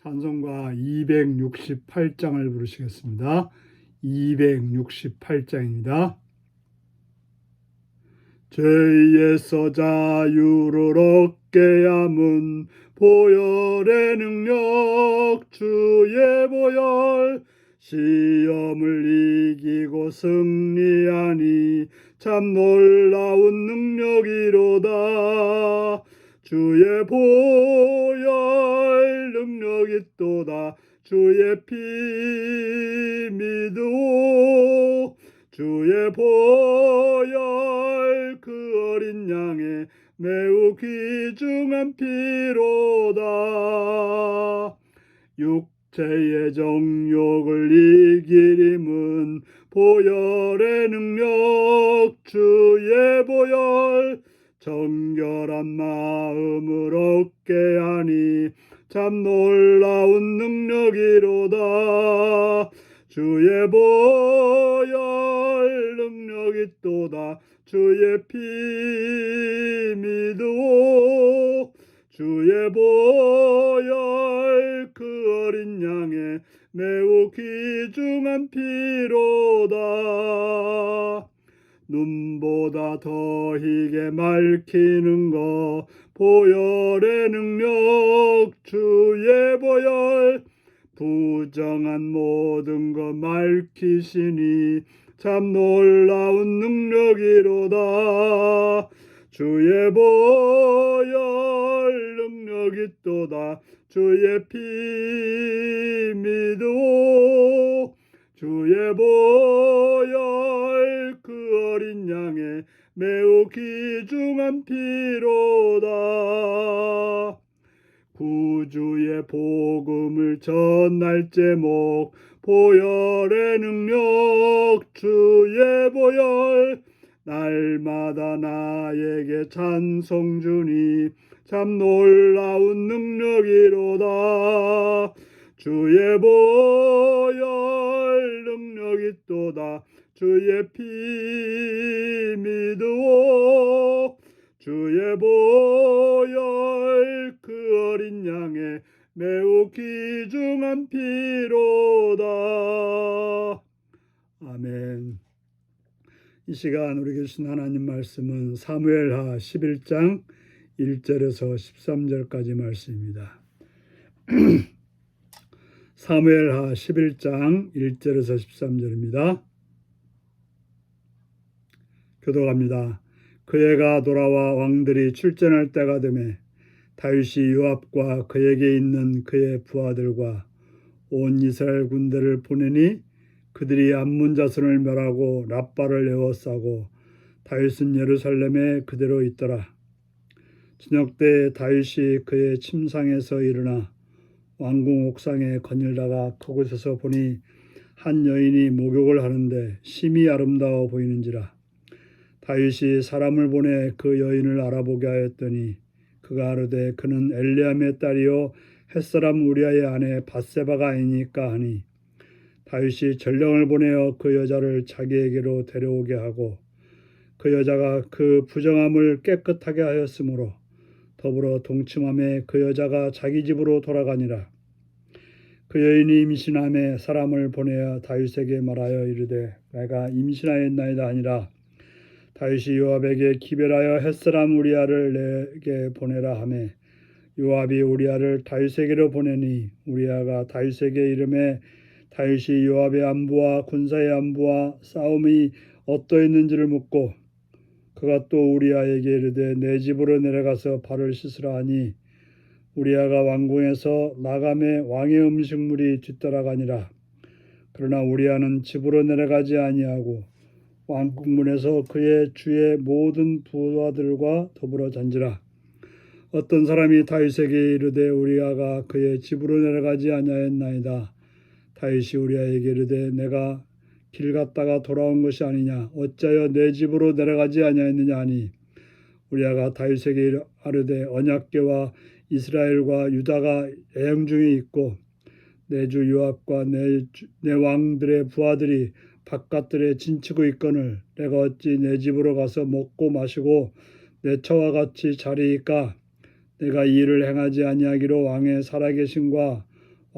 찬송가 268장을 부르시겠습니다. 268장입니다. 죄에서 자유를 얻게 함은 보혈의 능력, 주의 보혈. 시험을 이기고 승리하니 참 놀라운 능력이로다. 주의 보혈 능력이 또다. 주의 피 믿으오. 주의 보혈 그 어린 양의 매우 귀중한 피로다. 육체의 정욕을 이길 힘은 보혈의 능력, 주의 보혈. 정결한 마음을 얻게 하니 참 놀라운 능력이로다. 주의 보혈 능력이 또다. 주의 피 믿으오. 주의 보혈 그 어린 양의 매우 귀중한 피로다. 눈보다 더 희게 맑히는 것 보혈의 능력, 주의 보혈. 부정한 모든 것 맑히시니 참 놀라운 능력이로다. 주의 보혈 능력이 또다. 주의 피 믿으오. 주의 보혈 그 어린 양의 매우 귀중한 피로다. 구주의 복음을 전할 제목 보혈의 능력, 주의 보혈. 날마다 나에게 찬송 주니 참 놀라운 능력이로다. 주의 보혈 능력이 또다. 주의 피 믿으오. 주의 보혈 그 어린 양의 매우 귀중한 피로다. 아멘. 이 시간 우리 주신 하나님 말씀은 사무엘하 11장 1절에서 13절까지 말씀입니다. 사무엘하 11장 1절에서 13절입니다. 교독합니다. 그 해가 돌아와 왕들이 출전할 때가 되매 다윗이 요압과 그에게 있는 그의 부하들과 온 이스라엘 군대를 보내니 그들이 암몬 자손을 멸하고 랍바를 에워싸고 다윗은 예루살렘에 그대로 있더라. 저녁 때 다윗이 그의 침상에서 일어나 왕궁 옥상에 거닐다가 그곳에서 보니 한 여인이 목욕을 하는데 심히 아름다워 보이는지라. 다윗이 사람을 보내 그 여인을 알아보게 하였더니 그가 아르되 그는 엘리암의 딸이요 햇사람 우리아의 아내 밧세바가 아니니까 하니 다윗이 전령을 보내어 그 여자를 자기에게로 데려오게 하고 그 여자가 그 부정함을 깨끗하게 하였으므로 더불어 동침함에 그 여자가 자기 집으로 돌아가니라. 그 여인이 임신함에 사람을 보내어 다윗에게 말하여 이르되 내가 임신하였나이다 하니라. 다윗이 요압에게 기별하여 햇사람 우리아를 내게 보내라 하매 요압이 우리아를 다윗에게로 보내니 우리아가 다윗에게 이르매 다윗이 요압의 안부와 군사의 안부와 싸움이 어떠했는지를 묻고 그가 또 우리아에게 이르되 내 집으로 내려가서 발을 씻으라 하니 우리아가 왕궁에서 나감에 왕의 음식물이 뒤따라가니라. 그러나 우리아는 집으로 내려가지 아니하고 왕궁문에서 그의 주의 모든 부하들과 더불어 잔지라. 어떤 사람이 다윗에게 이르되 우리아가 그의 집으로 내려가지 아니하였나이다. 다윗이 우리아에게 이르되 내가 길 갔다가 돌아온 것이 아니냐 어찌하여 내 집으로 내려가지 아니하였느냐 하니 우리아가 다윗에게 아르되 언약궤와 이스라엘과 유다가 애영 중에 있고 내 주 요압과 내 왕들의 부하들이 바깥들에 진치고 있거늘 내가 어찌 내 집으로 가서 먹고 마시고 내 처와 같이 자리이까. 내가 이 일을 행하지 아니하기로 왕의 살아계심과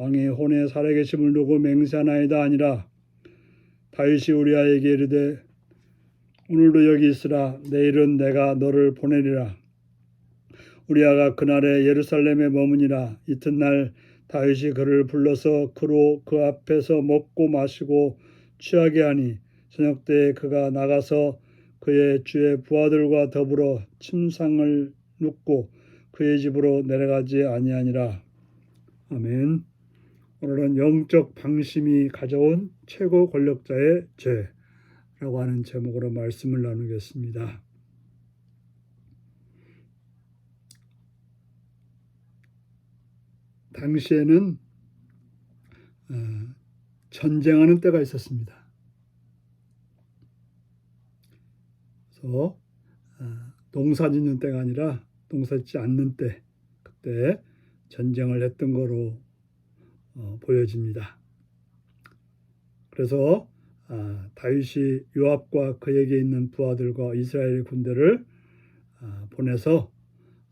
왕의 혼에 살아계심을 두고 맹세하나이다 아니라 다윗이 우리아에게 이르되 오늘도 여기 있으라. 내일은 내가 너를 보내리라. 우리아가 그날에 예루살렘에 머무니라. 이튿날 다윗이 그를 불러서 그로 그 앞에서 먹고 마시고 취하게 하니 저녁 때에 그가 나가서 그의 주의 부하들과 더불어 침상을 눕고 그의 집으로 내려가지 아니하니라. 아멘. 오늘은 영적 방심이 가져온 최고 권력자의 죄라고 하는 제목으로 말씀을 나누겠습니다. 당시에는 전쟁하는 때가 있었습니다. 그래서 농사 짓는 때가 아니라 농사 짓지 않는 때, 그때 전쟁을 했던 거로 보여집니다. 그래서 다윗이 요압과 그에게 있는 부하들과 이스라엘 군대를 보내서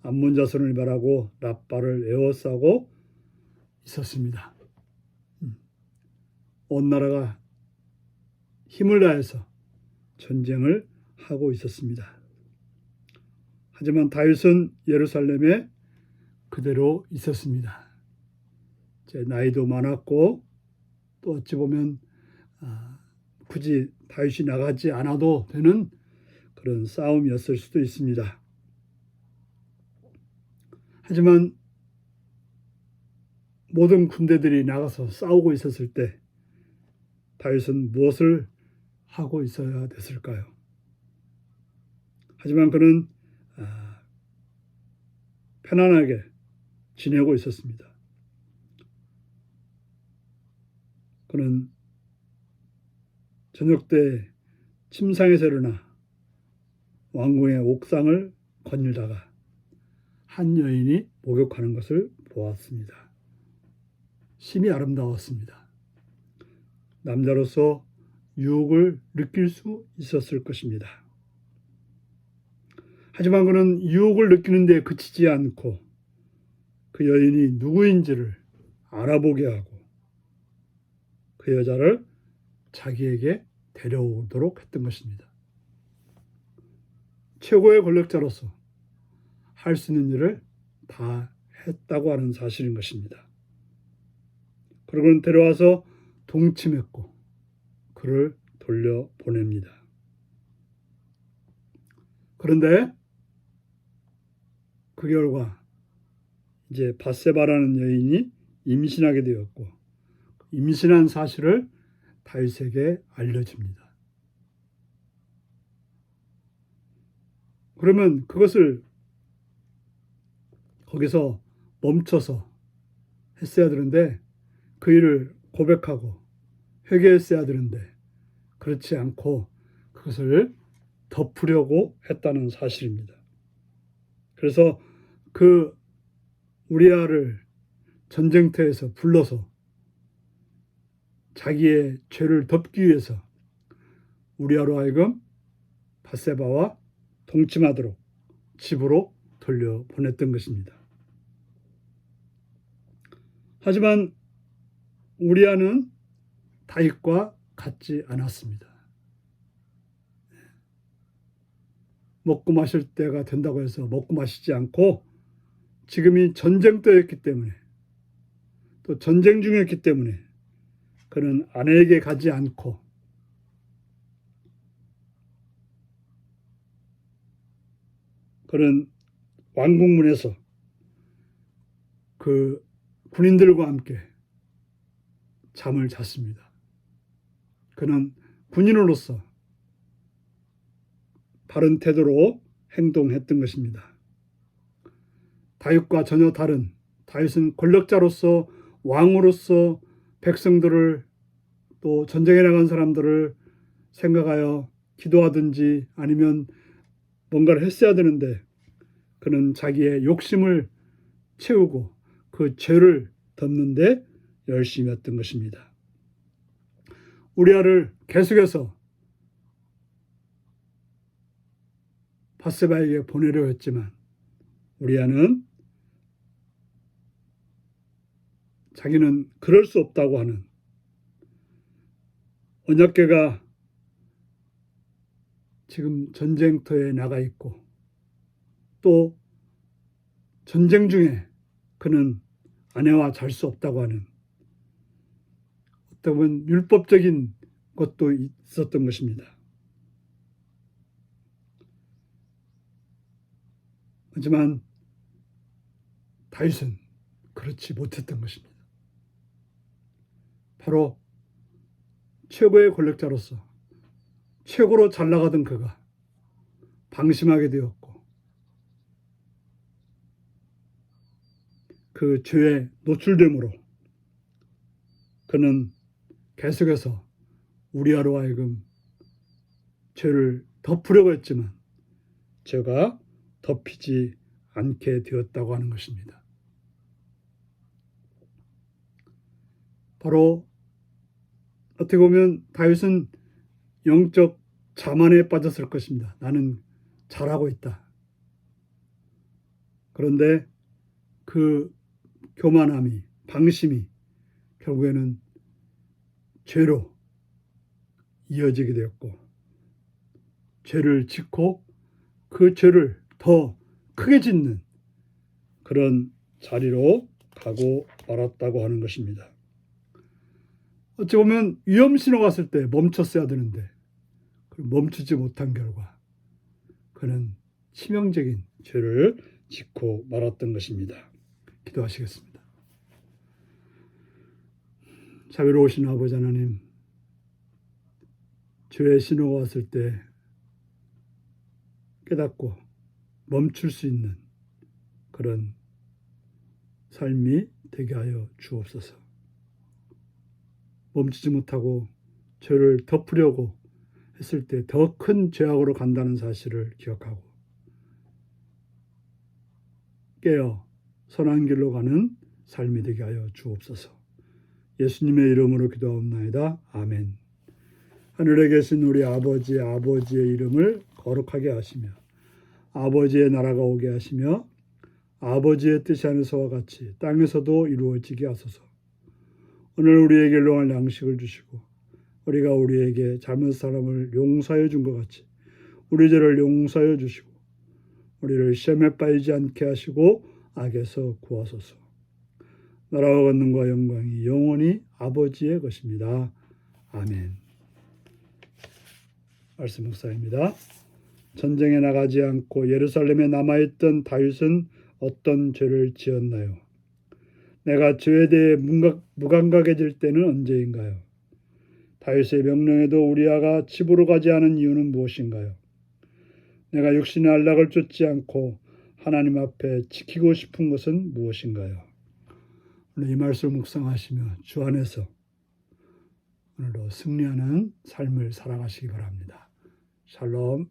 암몬 자손을 멸하고 랍바를 에워싸고 있었습니다. 온 나라가 힘을 다해서 전쟁을 하고 있었습니다. 하지만 다윗은 예루살렘에 그대로 있었습니다. 제 나이도 많았고 또 어찌 보면 굳이 다윗이 나가지 않아도 되는 그런 싸움이었을 수도 있습니다. 하지만 모든 군대들이 나가서 싸우고 있었을 때 다윗은 무엇을 하고 있어야 됐을까요? 하지만 그는 편안하게 지내고 있었습니다. 그는 저녁 때 침상에서 일어나 왕궁의 옥상을 거닐다가 한 여인이 목욕하는 것을 보았습니다. 심히 아름다웠습니다. 남자로서 유혹을 느낄 수 있었을 것입니다. 하지만 그는 유혹을 느끼는 데 그치지 않고 그 여인이 누구인지를 알아보게 하고 그 여자를 자기에게 데려오도록 했던 것입니다. 최고의 권력자로서 할 수 있는 일을 다 했다고 하는 사실인 것입니다. 그러고는 데려와서 동침했고 그를 돌려보냅니다. 그런데 그 결과 이제 밧세바라는 여인이 임신하게 되었고 임신한 사실을 다윗에게 알려집니다. 그러면 그것을 거기서 멈춰서 했어야 되는데 그 일을 고백하고 회개했어야 되는데 그렇지 않고 그것을 덮으려고 했다는 사실입니다. 그래서 그 우리아를 전쟁터에서 불러서 자기의 죄를 덮기 위해서 우리아로 하여금 밧세바와 동침하도록 집으로 돌려보냈던 것입니다. 하지만 우리아는 다윗과 같지 않았습니다. 먹고 마실 때가 된다고 해서 먹고 마시지 않고 지금이 전쟁터였기 때문에 또 전쟁 중이었기 때문에 그는 아내에게 가지 않고 그는 왕궁문에서 그 군인들과 함께 잠을 잤습니다. 그는 군인으로서 바른 태도로 행동했던 것입니다. 다윗과 전혀 다른 다윗은 권력자로서 왕으로서 백성들을 또 전쟁에 나간 사람들을 생각하여 기도하든지 아니면 뭔가를 했어야 되는데 그는 자기의 욕심을 채우고 그 죄를 덮는 데 열심히 했던 것입니다. 우리아를 계속해서 밧세바에게 보내려 했지만 우리아는 자기는 그럴 수 없다고 하는 언약궤가 지금 전쟁터에 나가 있고 또 전쟁 중에 그는 아내와 잘 수 없다고 하는 어떻게 보면 율법적인 것도 있었던 것입니다. 하지만 다윗은 그렇지 못했던 것입니다. 바로 최고의 권력자로서 최고로 잘 나가던 그가 방심하게 되었고 그 죄에 노출됨으로 그는 계속해서 우리아로 하여금 죄를 덮으려고 했지만 죄가 덮이지 않게 되었다고 하는 것입니다. 바로 어떻게 보면 다윗은 영적 자만에 빠졌을 것입니다. 나는 잘하고 있다. 그런데 그 교만함이, 방심이 결국에는 죄로 이어지게 되었고 죄를 짓고 그 죄를 더 크게 짓는 그런 자리로 가고 말았다고 하는 것입니다. 어찌 보면 위험 신호가 왔을 때 멈췄어야 되는데 멈추지 못한 결과 그는 치명적인 죄를 짓고 말았던 것입니다. 기도하시겠습니다. 자비로우신 아버지 하나님, 죄의 신호가 왔을 때 깨닫고 멈출 수 있는 그런 삶이 되게 하여 주옵소서. 멈추지 못하고 죄를 덮으려고 했을 때 더 큰 죄악으로 간다는 사실을 기억하고 깨어 선한 길로 가는 삶이 되게 하여 주옵소서. 예수님의 이름으로 기도하옵나이다. 아멘. 하늘에 계신 우리 아버지의 이름을 거룩하게 하시며 아버지의 나라가 오게 하시며 아버지의 뜻이 하늘에서와 같이 땅에서도 이루어지게 하소서. 오늘 우리에게 일용할 양식을 주시고 우리가 우리에게 잘못한 사람을 용서하여 준 것 같이 우리 죄를 용서하여 주시고 우리를 시험에 빠지지 않게 하시고 악에서 구하소서. 나라와 권능과 영광이 영원히 아버지의 것입니다. 아멘. 말씀 묵상입니다. 전쟁에 나가지 않고 예루살렘에 남아있던 다윗은 어떤 죄를 지었나요? 내가 죄에 대해 무감각해질 때는 언제인가요? 다윗의 명령에도 우리아가 집으로 가지 않은 이유는 무엇인가요? 내가 육신의 안락을 쫓지 않고 하나님 앞에 지키고 싶은 것은 무엇인가요? 오늘 이 말씀을 묵상하시며 주 안에서 오늘도 승리하는 삶을 살아가시기 바랍니다. 샬롬.